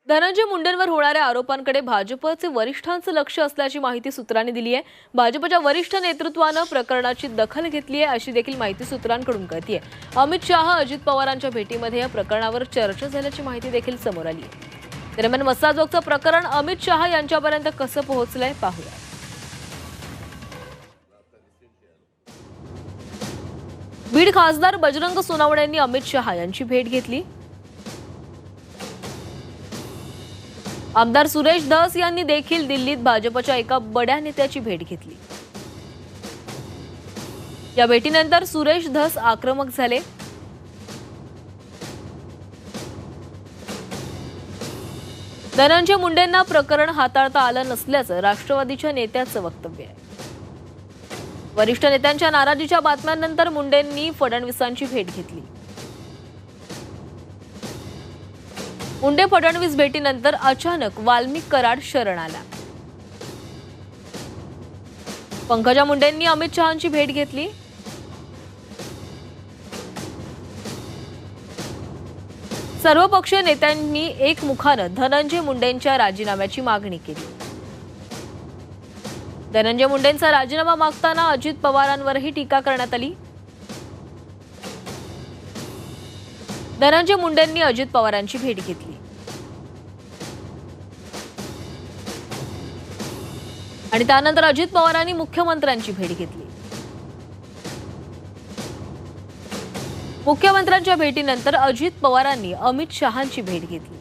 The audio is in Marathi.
धनंजय मुंडेंवर होणाऱ्या आरोपांकडे भाजपचे वरिष्ठांचं लक्ष असल्याची माहिती सूत्रांनी दिली आहे। भाजपच्या वरिष्ठ नेतृत्वानं प्रकरणाची दखल घेतली आहे अशी देखील माहिती सूत्रांकडून कळतेय। अमित शहा अजित पवारांच्या भेटीमध्ये या प्रकरणावर चर्चा झाल्याची माहिती देखील समोर आली आहे। दरम्यान मसाजोगचं प्रकरण अमित शहा यांच्यापर्यंत कसं पोहोचलंय पाहूया। बीड खासदार बजरंग सोनवणे यांनी अमित शहा यांची भेट घेतली। आमदार सुरेश धस यांनी देखील दिल्लीत भाजपच्या एका बड्या नेत्याची भेट घेतली। या भेटीनंतर सुरेश धस आक्रमक झाले। धनंजय मुंडेंना प्रकरण हाताळता आलं नसल्याचं राष्ट्रवादीच्या नेत्याचं वक्तव्य आहे। वरिष्ठ नेत्यांच्या नाराजीच्या बातम्यांनंतर मुंडेंनी फडणवीसांची भेट घेतली। मुंडे फडणवीस भेटीनंतर अचानक वाल्मिक कराड शरण आला। पंकजा मुंडेंनी अमित शहांची भेट घेतली। सर्वपक्षीय नेत्यांनी एकमुखानं धनंजय मुंडेंच्या राजीनाम्याची मागणी केली। धनंजय मुंडेंचा राजीनामा मागताना अजित पवारांवरही टीका करण्यात आली। धनंजय मुंडेंनी अजित पवारांची भेट घेतली आणि त्यानंतर अजित पवारांनी मुख्यमंत्र्यांची भेट घेतली। मुख्यमंत्र्यांच्या भेटीनंतर अजित पवारांनी अमित शहांची भेट घेतली।